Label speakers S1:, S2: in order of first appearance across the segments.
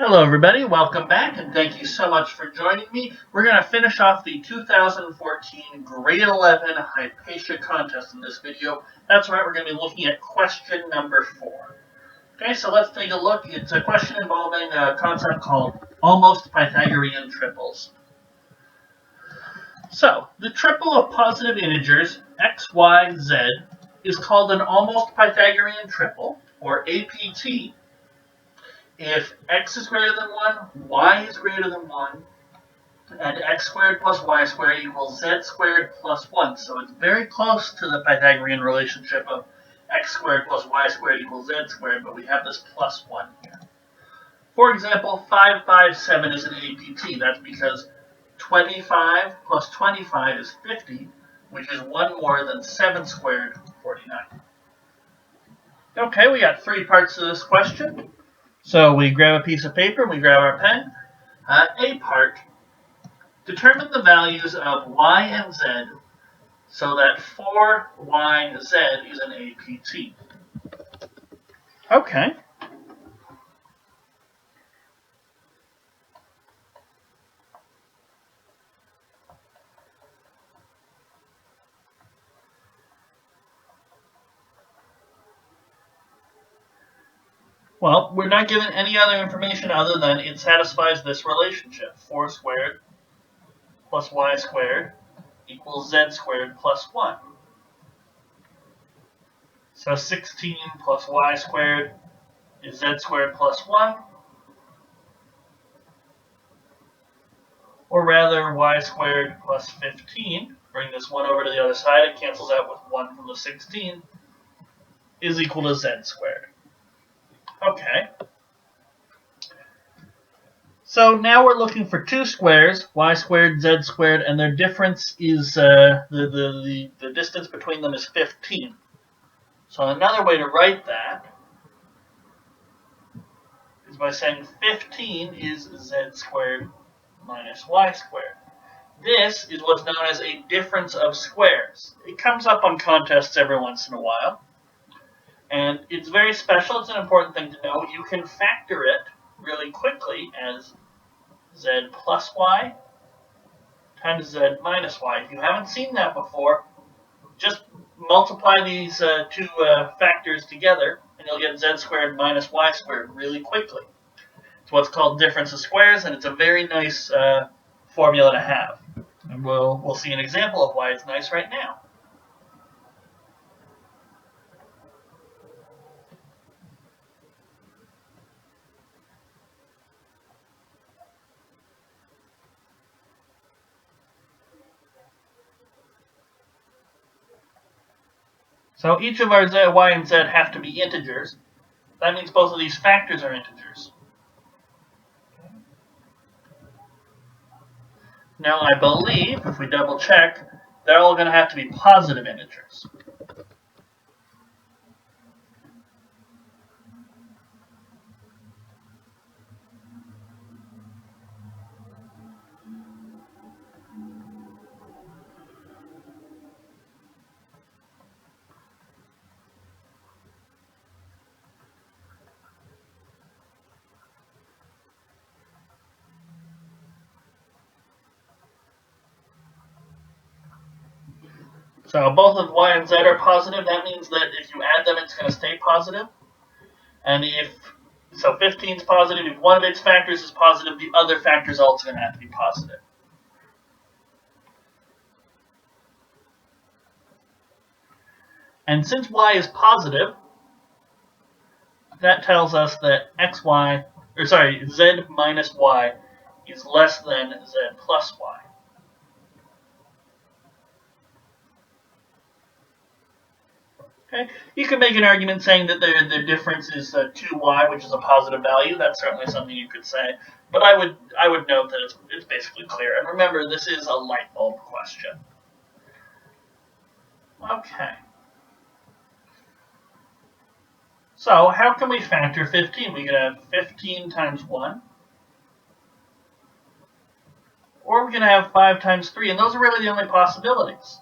S1: Hello everybody, welcome back and thank you so much for joining me. We're going to finish off the 2014 Grade 11 Hypatia contest in this video. That's right, we're going to be looking at question number 4. Okay, so let's take a look. It's a question involving a concept called almost Pythagorean triples. So, the triple of positive integers x, y, z is called an almost Pythagorean triple, or APT, if x is greater than 1, y is greater than 1, and x squared plus y squared equals z squared plus 1. So it's very close to the Pythagorean relationship of x squared plus y squared equals z squared, but we have this plus 1 here. For example, 557 is an APT. That's because 25 plus 25 is 50, which is 1 more than 7 squared, 49. Okay, we got 3 parts to this question. So we grab a piece of paper, we grab our pen. A part, determine the values of y and z so that 4yz is an APT. Okay. Well, we're not given any other information other than it satisfies this relationship. 4 squared plus y squared equals z squared plus 1. So 16 plus y squared is z squared plus 1. Or rather, y squared plus 15, bring this 1 over to the other side, it cancels out with 1 from the 16, is equal to z squared. Okay. So now we're looking for 2 squares, y squared, z squared, and their difference is, the distance between them is 15. So another way to write that is by saying 15 is z squared minus y squared. This is what's known as a difference of squares. It comes up on contests every once in a while. And it's very special. It's an important thing to know. You can factor it really quickly as z plus y times z minus y. If you haven't seen that before, just multiply these two factors together, and you'll get z squared minus y squared really quickly. It's what's called difference of squares, and it's a very nice formula to have. And we'll see an example of why it's nice right now. So each of our z, y, and z have to be integers. That means both of these factors are integers. Now I believe, if we double check, they're all going to have to be positive integers. So both of y and z are positive. That means that if you add them, it's going to stay positive. And so 15 is positive. If one of its factors is positive, the other factor is also going to have to be positive. And since y is positive, that tells us that z minus y is less than z plus y. Okay. You can make an argument saying that their difference is 2y, which is a positive value. That's certainly something you could say. But I would note that it's basically clear. And remember, this is a light bulb question. Okay. So how can we factor 15? We could have 15 times 1. Or we can have 5 times 3. And those are really the only possibilities.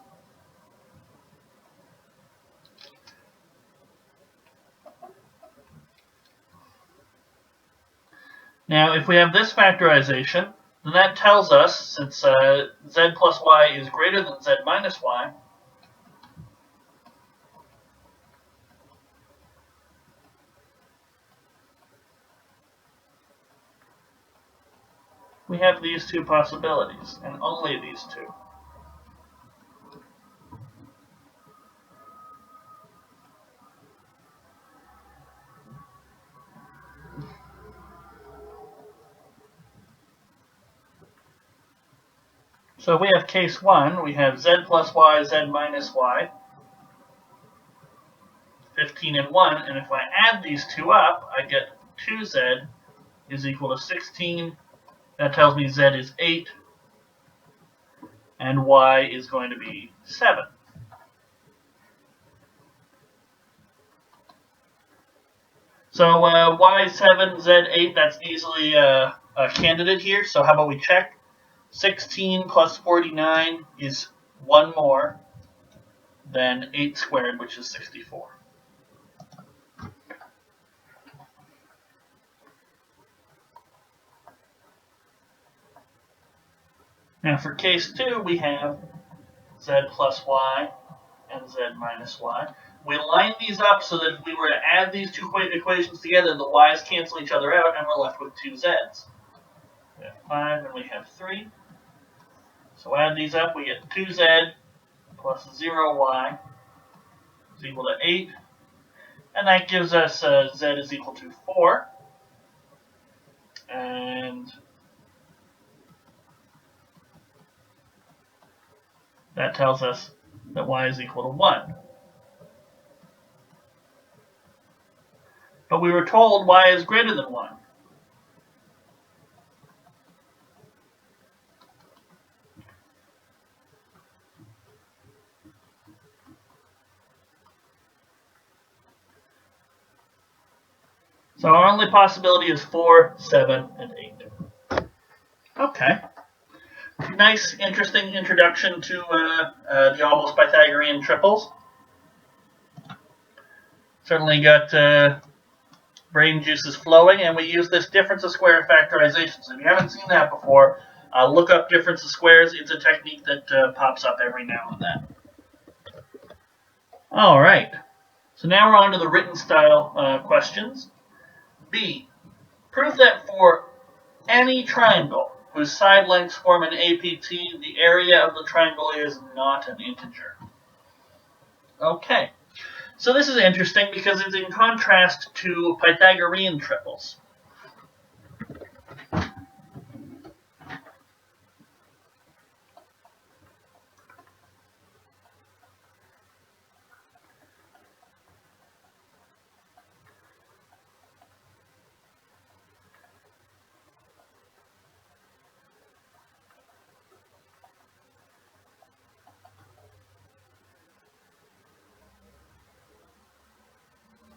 S1: Now, if we have this factorization, then that tells us, since z plus y is greater than z minus y, we have these two possibilities, and only these two. So if we have case 1, we have z plus y, z minus y, 15 and 1, and if I add these two up, I get 2z is equal to 16. That tells me z is 8, and y is going to be 7. So y7, z8, that's easily a candidate here. So how about we check? 16 plus 49 is 1 more than 8 squared, which is 64. Now for case 2, we have z plus y and z minus y. We line these up so that if we were to add these two equations together, the y's cancel each other out, and we're left with 2 z's. We have 5 and we have 3. So add these up, we get 2z plus 0y is equal to 8. And that gives us z is equal to 4. And that tells us that y is equal to 1. But we were told y is greater than 1. So our only possibility is 4, 7, and 8. Okay. Nice, interesting introduction to the almost Pythagorean triples. Certainly got brain juices flowing, and we use this difference of square factorization. So if you haven't seen that before, look up difference of squares. It's a technique that pops up every now and then. All right. So now we're on to the written style questions. B. Prove that for any triangle whose side lengths form an APT, the area of the triangle is not an integer. Okay. So this is interesting because it's in contrast to Pythagorean triples.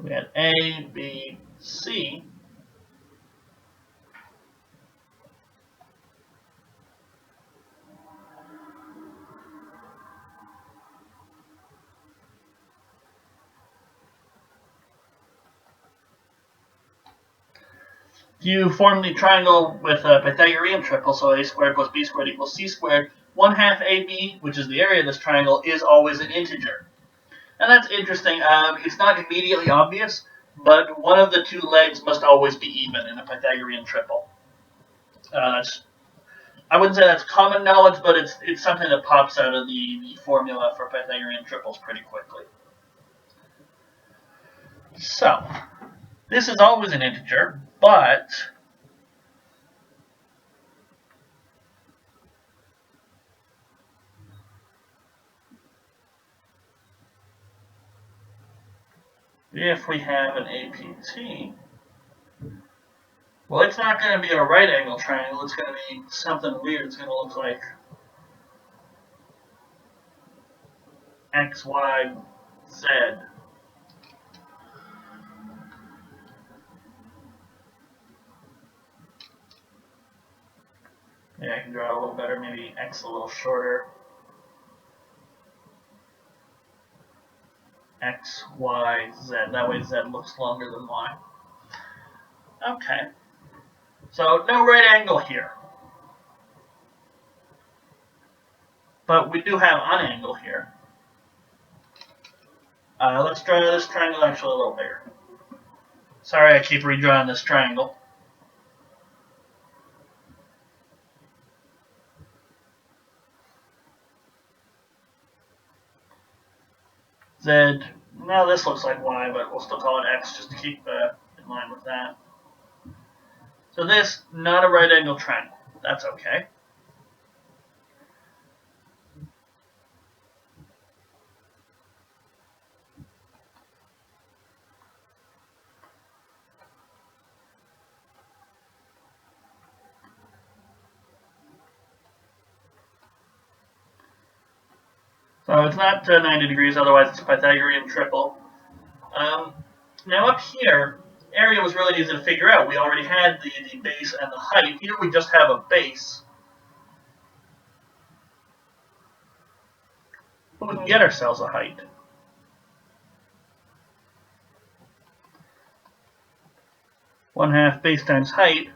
S1: We had A, B, C. If you form the triangle with a Pythagorean triple, so A squared plus B squared equals C squared, 1/2 AB, which is the area of this triangle, is always an integer. And that's interesting. It's not immediately obvious, but one of the two legs must always be even in a Pythagorean triple. I wouldn't say that's common knowledge, but it's something that pops out of the formula for Pythagorean triples pretty quickly. So, this is always an integer, but if we have an APT, well, it's not going to be a right angle triangle. It's going to be something weird. It's going to look like X, Y, Z. Yeah, I can draw it a little better. Maybe X a little shorter. X, Y, Z. That way Z looks longer than Y. Okay. So no right angle here. But we do have an angle here. Let's draw this triangle actually a little bigger. Sorry I keep redrawing this triangle. Z, now this looks like Y, but we'll still call it X just to keep in line with that. So this, not a right angle triangle. That's okay. So it's not 90 degrees, otherwise it's a Pythagorean triple. Now up here, area was really easy to figure out. We already had the base and the height. Here we just have a base. But we can get ourselves a height. One half base times height.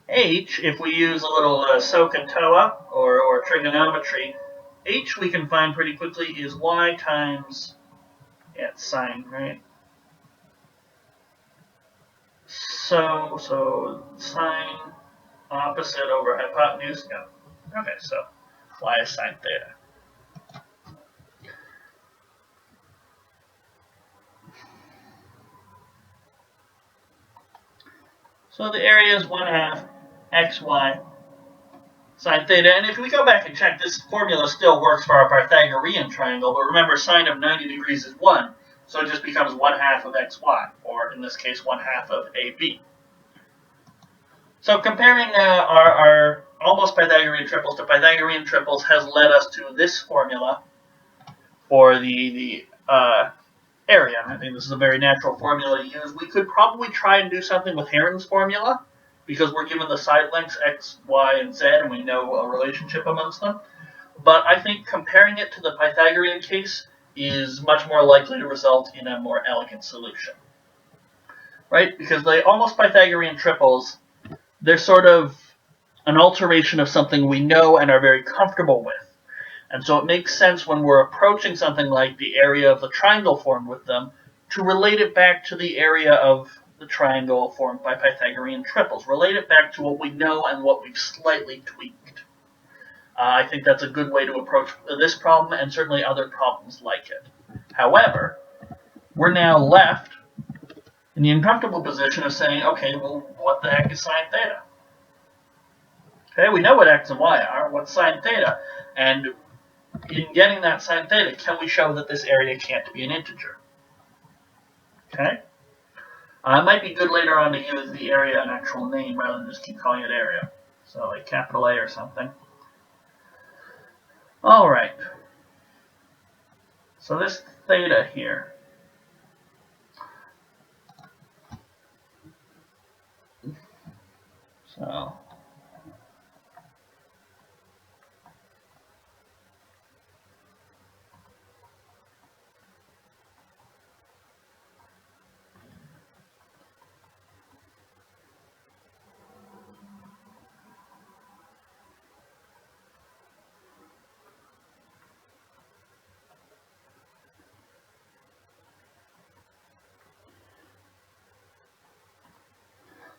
S1: H, if we use a little SOHCAHTOA or trigonometry, H we can find pretty quickly is Y times, it's sine, right? So sine opposite over hypotenuse, no. Okay, so Y is sine theta. So the area is 1/2 xy sine theta. And if we go back and check, this formula still works for our Pythagorean triangle, but remember sine of 90 degrees is 1, so it just becomes 1/2 of xy, or in this case 1/2 of AB. So comparing our almost Pythagorean triples to Pythagorean triples has led us to this formula for the area. I think this is a very natural formula to use. We could probably try and do something with Heron's formula, because we're given the side lengths x, y, and z, and we know a relationship amongst them. But I think comparing it to the Pythagorean case is much more likely to result in a more elegant solution. Right? Because the almost Pythagorean triples, they're sort of an alteration of something we know and are very comfortable with. And so it makes sense when we're approaching something like the area of the triangle formed with them to relate it back to the area of the triangle formed by Pythagorean triples. Relate it back to what we know and what we've slightly tweaked. I think that's a good way to approach this problem and certainly other problems like it. However, we're now left in the uncomfortable position of saying, okay, well, what the heck is sine theta? Okay, we know what x and y are. What's sine theta? And in getting that sine theta, can we show that this area can't be an integer? Okay? It might be good later on to use the area an actual name rather than just keep calling it area. So like capital A or something. Alright. So this theta here.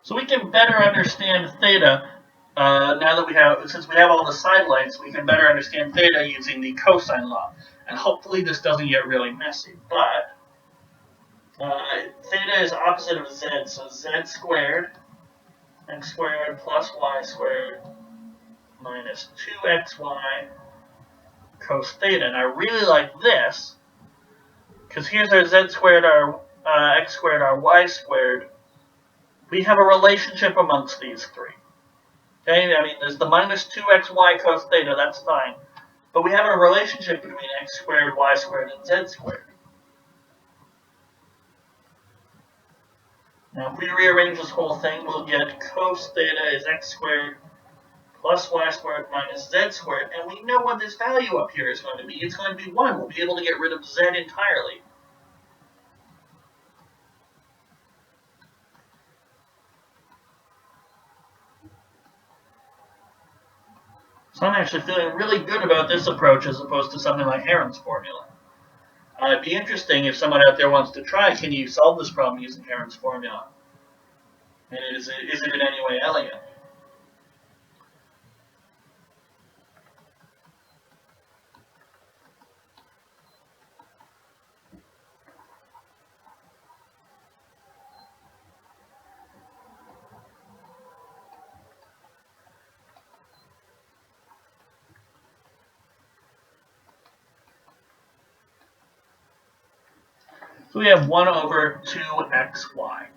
S1: So we can better understand theta now that since we have all the side lengths, we can better understand theta using the cosine law. And hopefully this doesn't get really messy, but theta is opposite of z, so z squared, x squared plus y squared minus 2xy cos theta. And I really like this, because here's our z squared, our x squared, our y squared. We have a relationship amongst these three. Okay, I mean, there's the minus 2xy cos theta, that's fine. But we have a relationship between x squared, y squared, and z squared. Now, if we rearrange this whole thing, we'll get cos theta is x squared plus y squared minus z squared. And we know what this value up here is going to be. It's going to be 1. We'll be able to get rid of z entirely. So I'm actually feeling really good about this approach as opposed to something like Heron's formula. It'd be interesting if someone out there wants to try, can you solve this problem using Heron's formula? And is it in any way elegant? So we have 1 over 2xy.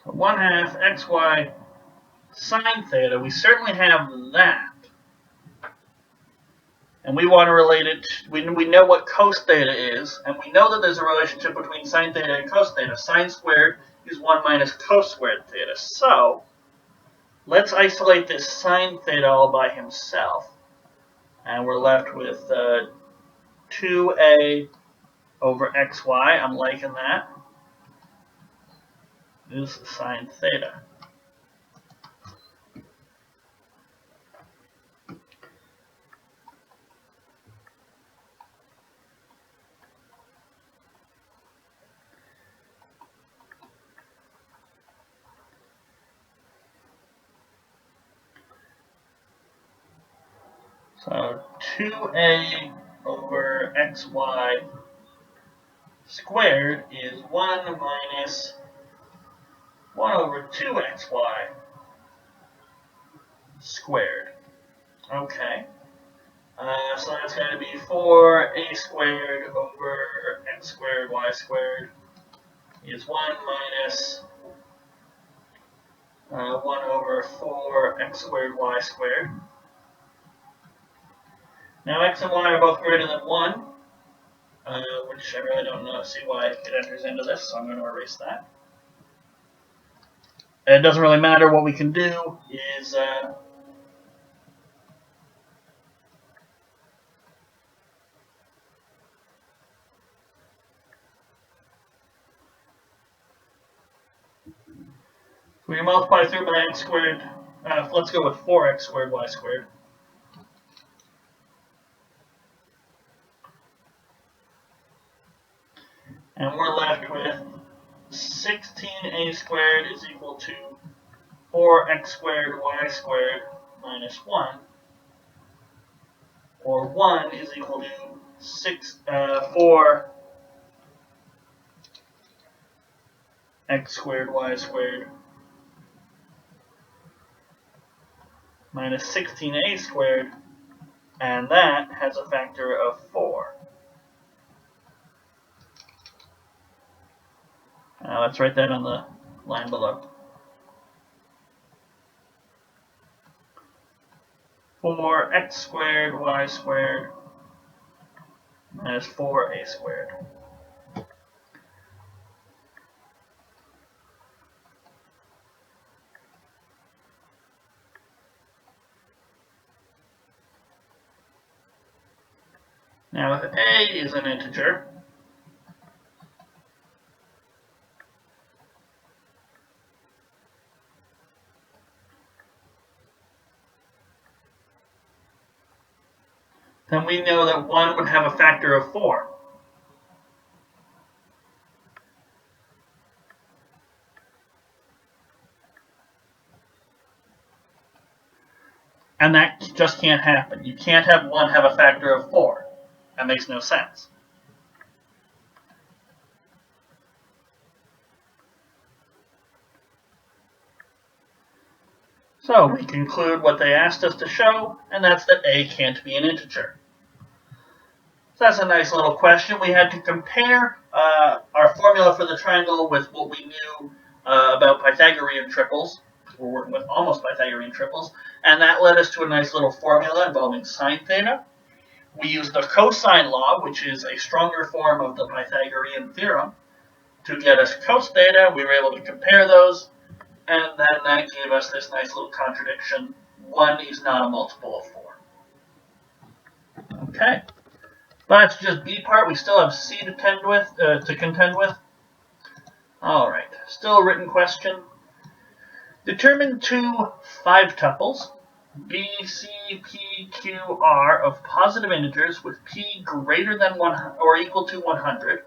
S1: So 1/2 xy sine theta. We certainly have that. And we want to relate it, we know what cos theta is, and we know that there's a relationship between sine theta and cos theta. Sine squared is 1 minus cos squared theta. So, let's isolate this sine theta all by himself. And we're left with 2a over xy. I'm liking that. Is sine theta. So 2a over xy squared is 1 minus 1 over 2xy squared. Okay. So that's going to be 4a squared over x squared y squared is 1 minus 1 over 4x squared y squared. Now x and y are both greater than 1, which I really don't see why it enters into this, so I'm going to erase that. It doesn't really matter. What we can do is we can multiply through by x squared. Let's go with 4x squared y squared. And we're left with 16a squared is equal to 4x squared y squared minus 1. Or 1 is equal to 4 x squared y squared minus 16a squared, and that has a factor of 4. Let's write that on the line below. 4x squared y squared minus 4a squared. Now if a is an integer, then we know that 1 would have a factor of 4. And that just can't happen. You can't have 1 have a factor of 4. That makes no sense. So we conclude what they asked us to show, and that's that a can't be an integer. So that's a nice little question. We had to compare our formula for the triangle with what we knew about Pythagorean triples. We're working with almost Pythagorean triples, and that led us to a nice little formula involving sine theta. We used the cosine law, which is a stronger form of the Pythagorean theorem, to get us coast data. We were able to compare those, and then that gave us this nice little contradiction. 1 is not a multiple of 4. Okay, that's just B part. We still have C to contend with. All right, still a written question. Determine two 5 tuples, B, C, P, Q, R, of positive integers with P greater than 1 or equal to 100,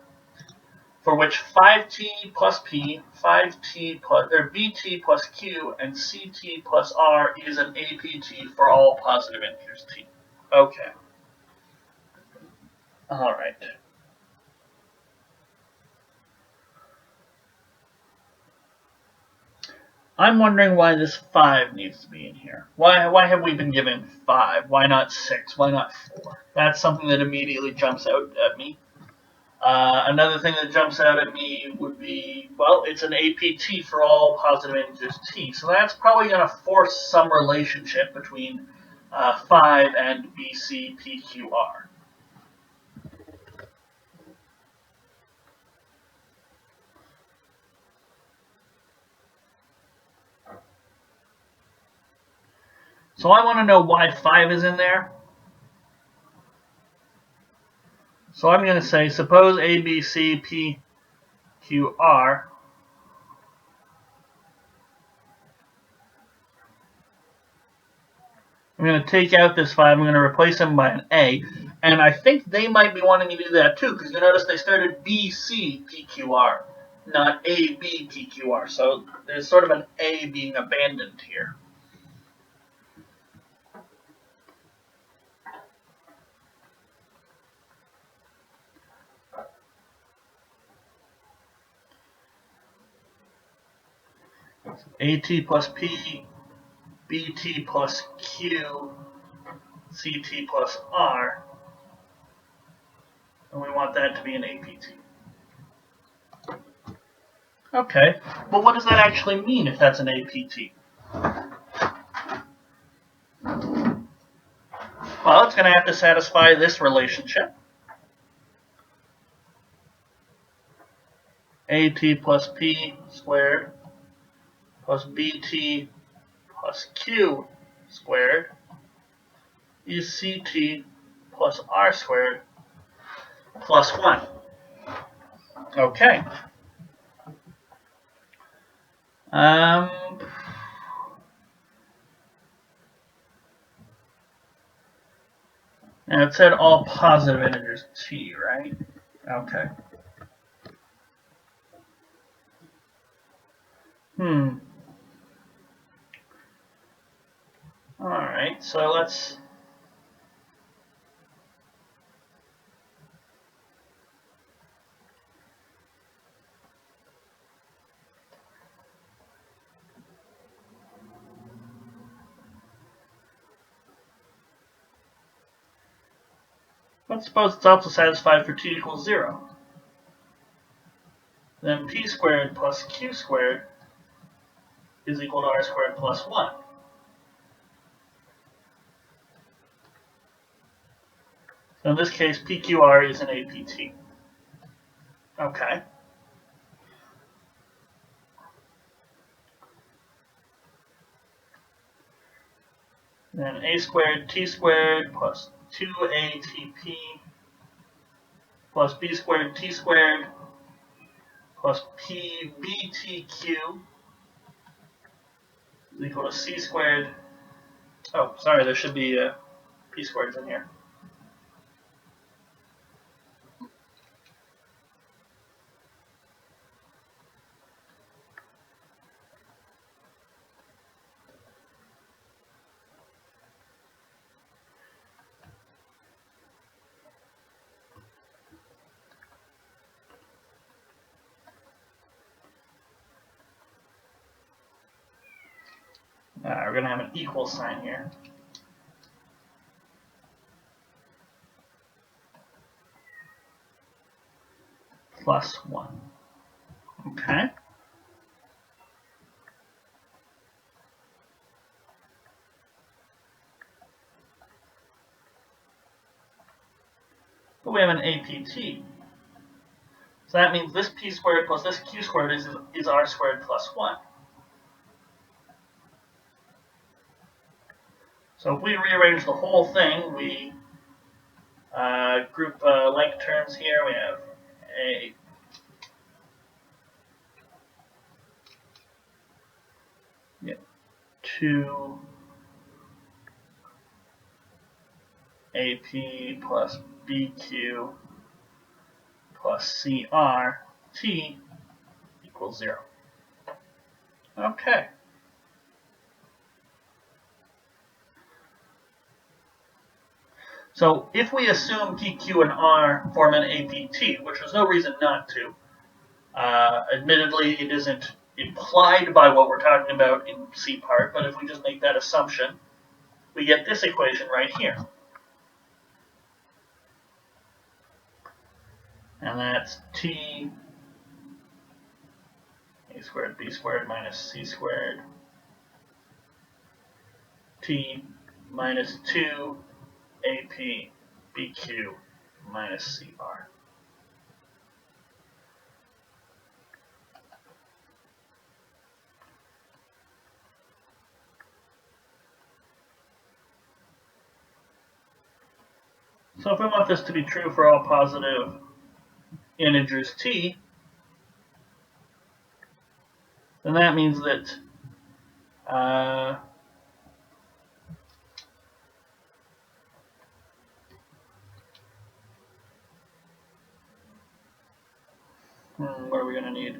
S1: for which 5t plus P, 5t plus or BT plus Q, and CT plus R is an APT for all positive integers T. Okay. All right. I'm wondering why this 5 needs to be in here. Why have we been given 5? Why not 6? Why not 4? That's something that immediately jumps out at me. Another thing that jumps out at me would be, well, it's an APT for all positive integers T. So that's probably going to force some relationship between 5 and BCPQR. So I want to know why 5 is in there. So I'm going to say, suppose ABCPQR. I'm going to take out this 5. I'm going to replace them by an A. And I think they might be wanting me to do that too, because you notice they started BCPQR, not ABPQR. So there's sort of an A being abandoned here. AT plus P, BT plus Q, CT plus R. And we want that to be an APT. Okay, but what does that actually mean if that's an APT? Well, it's going to have to satisfy this relationship. AT plus P squared plus BT plus Q squared is CT plus R squared plus 1. Okay. And it said all positive integers T, right? Okay. Alright, so let's... Let's suppose it's also satisfied for T equals 0. Then P squared plus Q squared is equal to R squared plus 1. So in this case, PQR is an APT. Okay. Then A squared T squared plus 2ATP plus B squared T squared plus PBTQ is equal to C squared. Oh, sorry, there should be P squareds in here. We're going to have an equal sign here. Plus 1. Okay. But we have an APT. So that means this p squared plus this q squared is r squared plus 1. So if we rearrange the whole thing, we group like terms here. We have a 2 AP plus BQ plus CRT equals 0. Okay. So if we assume PQ and R form an APT, which there's no reason not to, admittedly it isn't implied by what we're talking about in C part, but if we just make that assumption, we get this equation right here. And that's T A squared B squared minus C squared T minus 2 AP BQ minus CR. So if we want this to be true for all positive integers t, then that means that what are we going to need?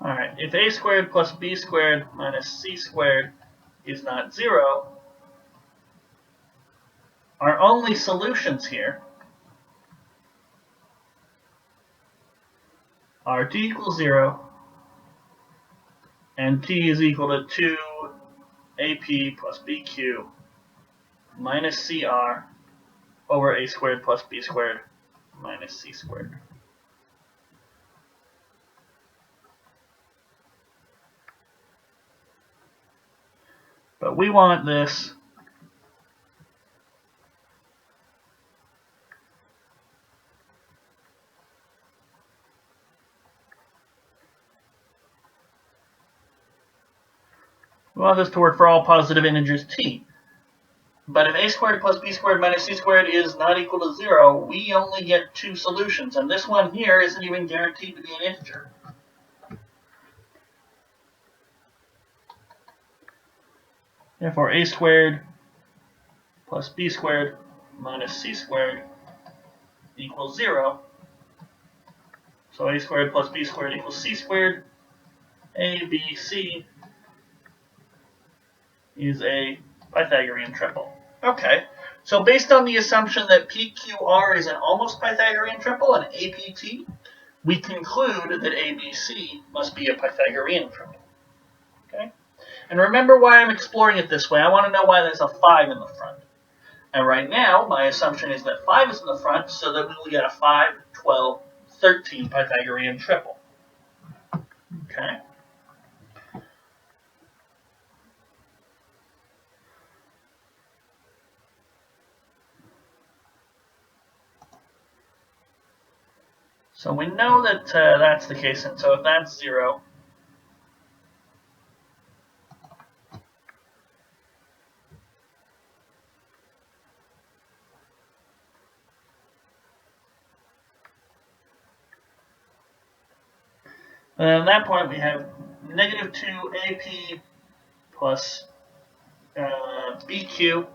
S1: Alright, if a squared plus b squared minus c squared is not 0, our only solutions here are t equals 0 and t is equal to 2 AP plus BQ minus CR over a squared plus b squared minus c squared. But we want this to work for all positive integers t. But if a squared plus b squared minus c squared is not equal to 0, we only get 2 solutions. And this one here isn't even guaranteed to be an integer. Therefore, a squared plus b squared minus c squared equals 0. So a squared plus b squared equals c squared. A, b, c is a Pythagorean triple. Okay, so based on the assumption that PQR is an almost Pythagorean triple, an APT, we conclude that ABC must be a Pythagorean triple. Okay, and remember why I'm exploring it this way. I want to know why there's a 5 in the front. And right now, my assumption is that 5 is in the front, so that we will get a 5, 12, 13 Pythagorean triple. Okay. So we know that that's the case, and so if that's 0, at that point we have negative 2 AP plus BQ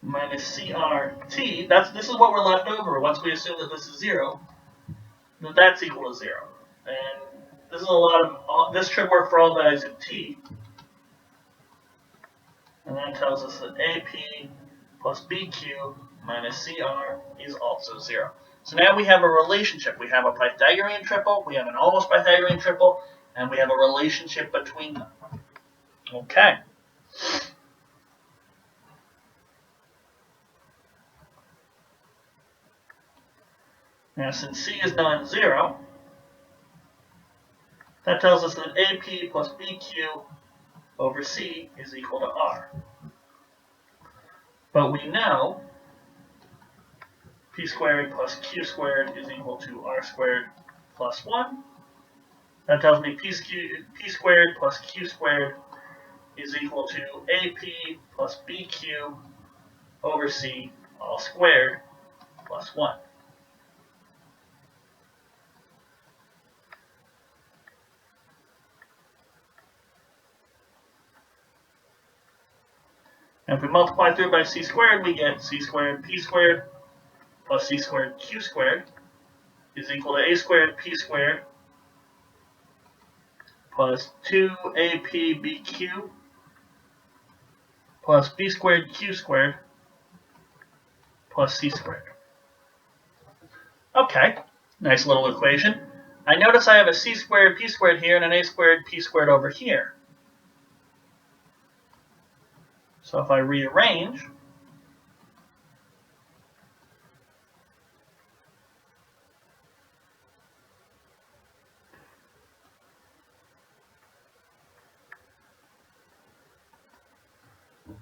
S1: minus CRT. This is what we're left over once we assume that this is 0. That that's equal to 0. And this is this should work for all values in t. And that tells us that AP plus BQ minus CR is also 0. So now we have a relationship. We have a Pythagorean triple, we have an almost Pythagorean triple, and we have a relationship between them. Okay. Now, since C is non-zero, that tells us that AP plus BQ over C is equal to R. But we know P squared plus Q squared is equal to R squared plus 1. That tells me P squared plus Q squared is equal to AP plus BQ over C all squared plus 1. And if we multiply through by C squared, we get C squared P squared plus C squared Q squared is equal to A squared P squared plus 2APBQ plus B squared Q squared plus C squared. Okay, nice little equation. I notice I have a C squared P squared here and an A squared P squared over here. So if I rearrange,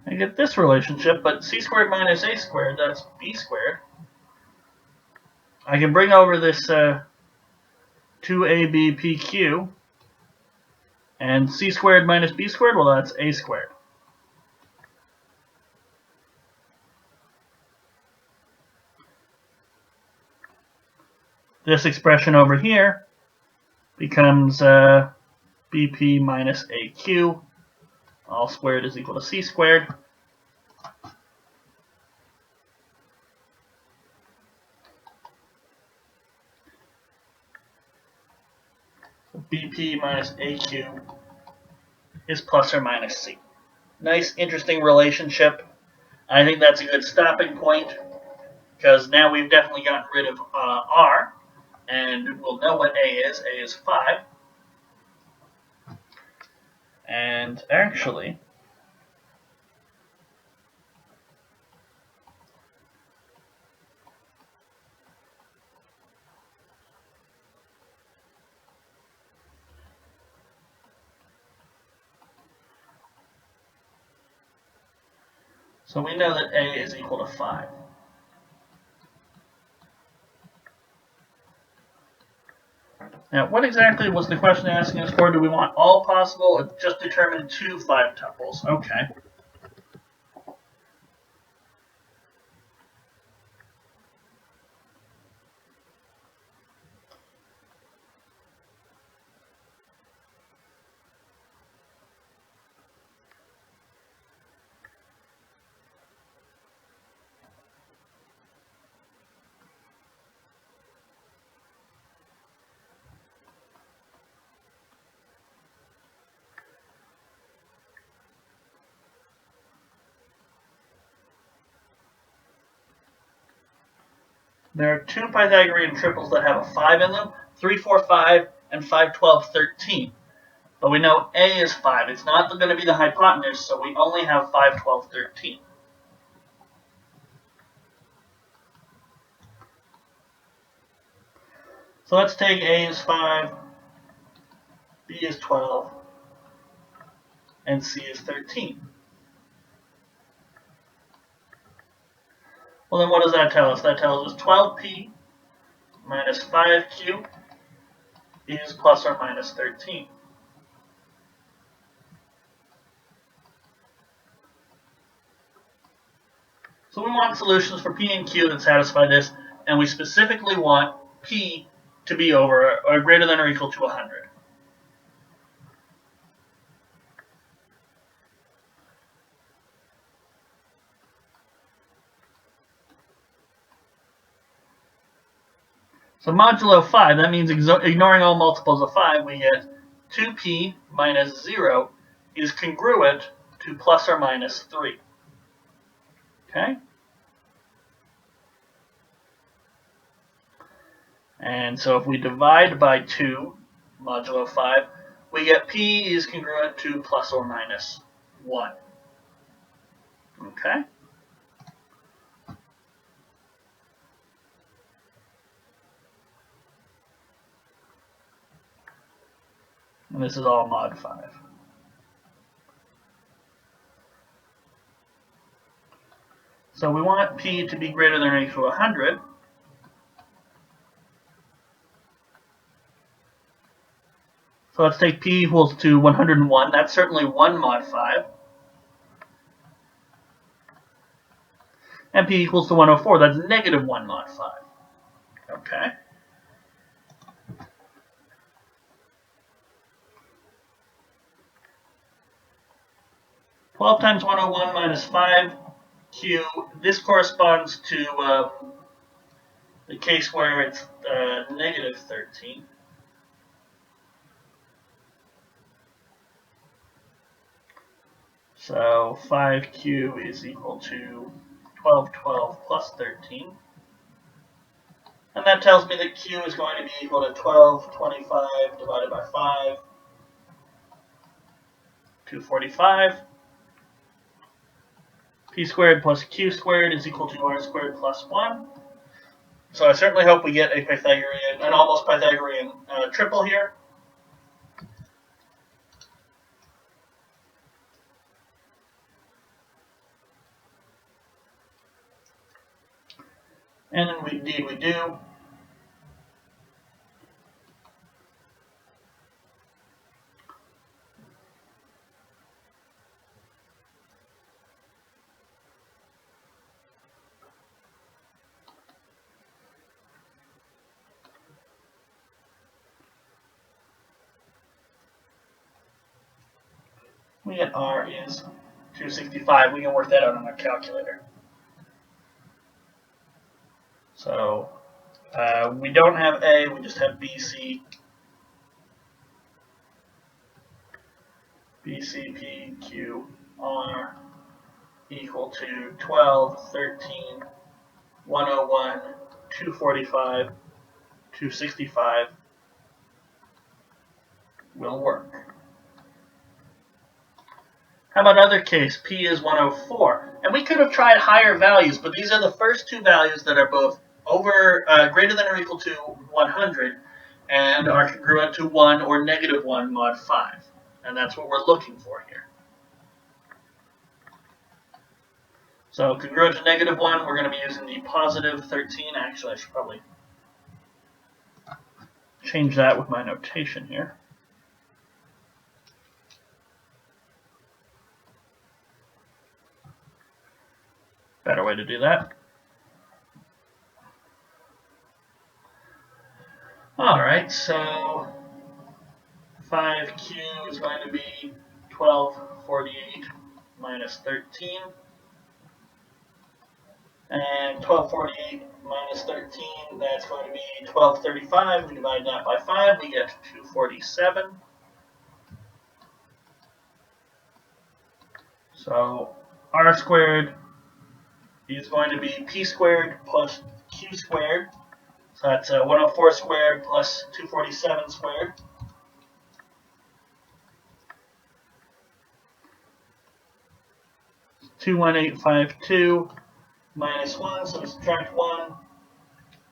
S1: I get this relationship, but C squared minus A squared, that's B squared. I can bring over this 2ABPQ, and C squared minus B squared, well, that's A squared. This expression over here becomes BP minus AQ, all squared is equal to C squared. So BP minus AQ is plus or minus C. Nice, interesting relationship. I think that's a good stopping point, because now we've definitely gotten rid of R, and we'll know what A is. A is 5. And actually, so we know that A is equal to 5. Now, what exactly was the question asking us for? Do we want all possible or just determine 2 5 tuples? Okay. There are 2 Pythagorean triples that have a 5 in them, 3, 4, 5, and 5, 12, 13. But we know A is 5. It's not going to be the hypotenuse, so we only have 5, 12, 13. So let's take A is 5, B is 12, and C is 13. Well, then what does that tell us? That tells us 12P minus 5Q is plus or minus 13. So we want solutions for P and Q that satisfy this, and we specifically want P to be over or greater than or equal to 100. So modulo 5, that means ignoring all multiples of 5, we get 2p minus 0 is congruent to plus or minus 3. Okay? And so if we divide by 2 modulo 5, we get p is congruent to plus or minus 1. Okay. And this is all mod 5. So we want p to be greater than or equal to 100. So let's take p equals to 101. That's certainly 1 mod 5. And p equals to 104. That's negative 1 mod 5. Okay. Twelve times 101 minus 5q. This corresponds to the case where it's negative 13. So 5q is equal to 1212 plus 13. And that tells me that q is going to be equal to 1225 divided by 5, 245. P squared plus q squared is equal to r squared plus 1. So I certainly hope we get a Pythagorean, an almost Pythagorean triple here. And indeed we do. We get r is 265. We can work that out on our calculator. So we don't have A, we just have BC. BC, P, Q, R equal to 12, 13, 101, 245, 265 will work. How about another case? P is 104. And we could have tried higher values, but these are the first two values that are both greater than or equal to 100 and are congruent to 1 or negative 1 mod 5. And that's what we're looking for here. So congruent to negative 1, we're going to be using the positive 13. Actually, I should probably change that with my notation here. Better way to do that. Alright, so 5q is going to be 1248 minus 13. And 1248 minus 13, that's going to be 1235. We divide that by 5, we get 247. So r squared is going to be p squared plus q squared. So that's 104 squared plus 247 squared. (21852) minus 1, so we subtract 1,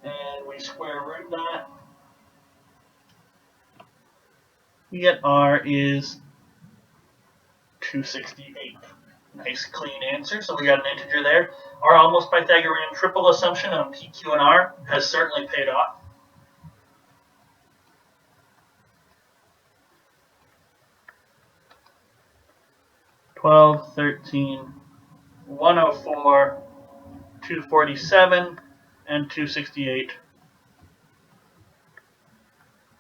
S1: and we square root that. We get r is 268. Nice clean answer. So we got an integer there. Our almost Pythagorean triple assumption on P, Q, and R has certainly paid off. (12, 13, 104, 247, and 268.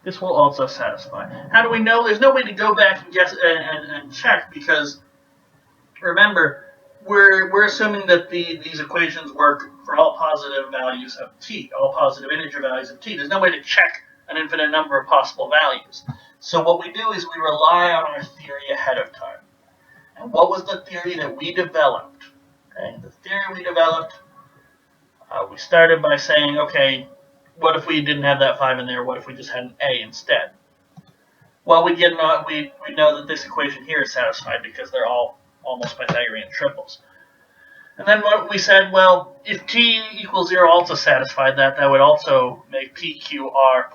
S1: This will also satisfy. How do we know? There's no way to go back and guess and check, because remember, we're assuming that these equations work for all positive values of t, all positive integer values of t. There's no way to check an infinite number of possible values. So what we do is we rely on our theory ahead of time. And what was the theory that we developed? Okay, the theory we developed, we started by saying, okay, what if we didn't have that 5 in there? What if we just had an a instead? Well, we know that this equation here is satisfied because they're all almost Pythagorean triples. And then what we said, well, if t equals 0 also satisfied that, that would also make PQR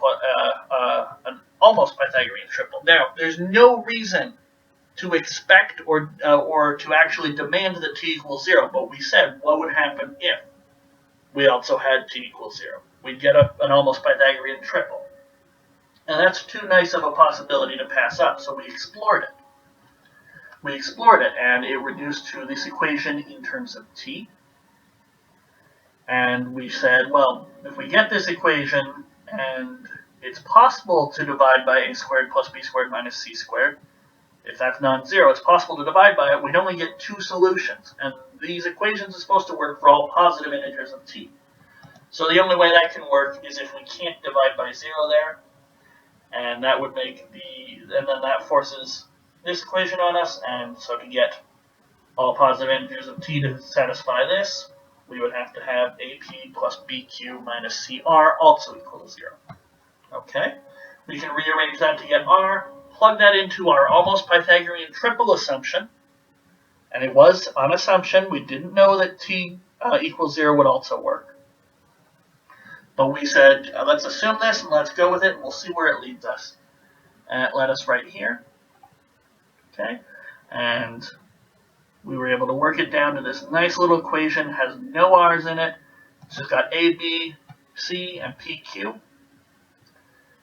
S1: an almost Pythagorean triple. Now, there's no reason to expect or to actually demand that t equals 0, but we said what would happen if we also had t equals 0. We'd get an almost Pythagorean triple. And that's too nice of a possibility to pass up, so we explored it. We explored it, and it reduced to this equation in terms of t. And we said, well, if we get this equation, and it's possible to divide by a squared plus b squared minus c squared, if that's non-zero, it's possible to divide by it, we'd only get two solutions. And these equations are supposed to work for all positive integers of t. So the only way that can work is if we can't divide by 0 there, and that would make and then that forces this equation on us, and so to get all positive integers of t to satisfy this, we would have to have AP plus BQ minus CR also equal to 0. Okay? We can rearrange that to get R, plug that into our almost Pythagorean triple assumption, and it was an assumption. We didn't know that t equals 0 would also work. But we said, let's assume this and let's go with it, and we'll see where it leads us. And it led us right here. Okay? And we were able to work it down to this nice little equation, has no r's in it. It's just got A, B, C, and PQ.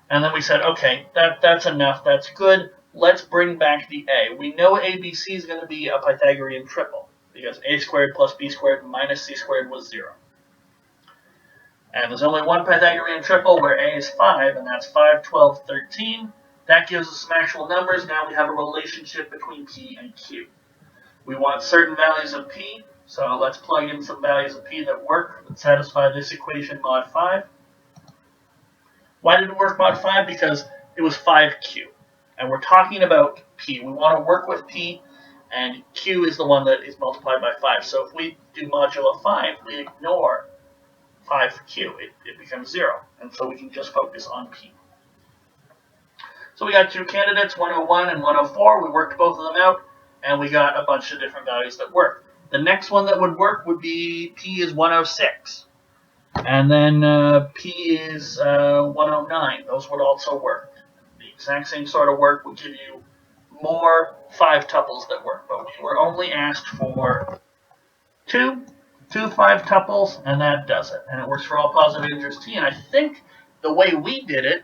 S1: And then we said, okay, that's enough, that's good. Let's bring back the A. We know ABC is going to be a Pythagorean triple, because A squared plus B squared minus C squared was 0. And there's only one Pythagorean triple where A is 5, and that's 5, 12, 13. That gives us some actual numbers. Now we have a relationship between P and Q. We want certain values of P, so let's plug in some values of P that work, that satisfy this equation mod 5. Why did it work mod 5? Because it was 5Q. And we're talking about P. We want to work with P, and Q is the one that is multiplied by 5. So if we do modulo 5, we ignore 5Q. It becomes 0. And so we can just focus on P. So we got two candidates, 101 and 104. We worked both of them out, and we got a bunch of different values that work. The next one that would work would be P is 106. And then P is 109. Those would also work. The exact same sort of work would give you more 5 tuples that work. But we were only asked for two 5 tuples, and that does it. And it works for all positive integers t. And I think the way we did it,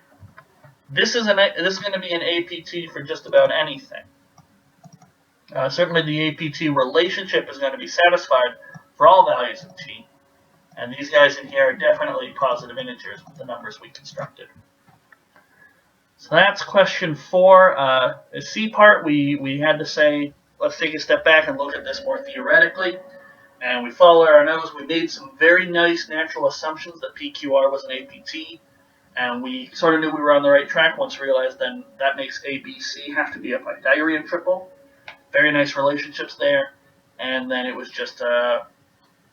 S1: this is going to be an APT for just about anything. Certainly the APT relationship is going to be satisfied for all values of t. And these guys in here are definitely positive integers with the numbers we constructed. So that's question 4. The C part, we had to say, let's take a step back and look at this more theoretically. And we followed our nose. We made some very nice natural assumptions that PQR was an APT. And we sort of knew we were on the right track once we realized then that makes ABC have to be a Pythagorean triple. Very nice relationships there. And then it was just a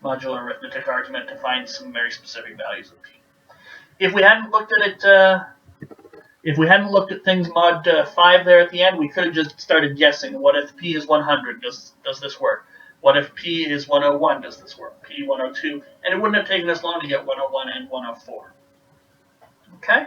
S1: modular arithmetic argument to find some very specific values of P. If we hadn't looked at it, things mod 5 there at the end, we could have just started guessing. What if P is 100? Does this work? What if P is 101? Does this work? P 102? And it wouldn't have taken us long to get 101 and 104. Okay?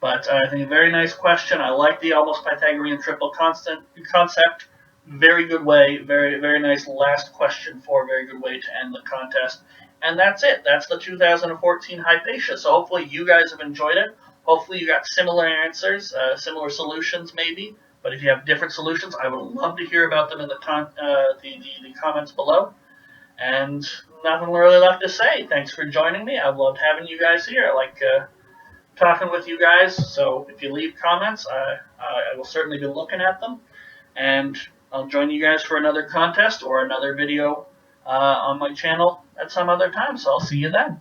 S1: But I think a very nice question. I like the almost Pythagorean triple concept. Very good way. Very, very nice last question for a very good way to end the contest. And that's it. That's the 2014 Hypatia. So hopefully you guys have enjoyed it. Hopefully you got similar answers, similar solutions maybe. But if you have different solutions, I would love to hear about them in the comments below. And nothing really left to say. Thanks for joining me. I've loved having you guys here. I like talking with you guys. So if you leave comments, I will certainly be looking at them. And I'll join you guys for another contest or another video on my channel at some other time. So I'll see you then.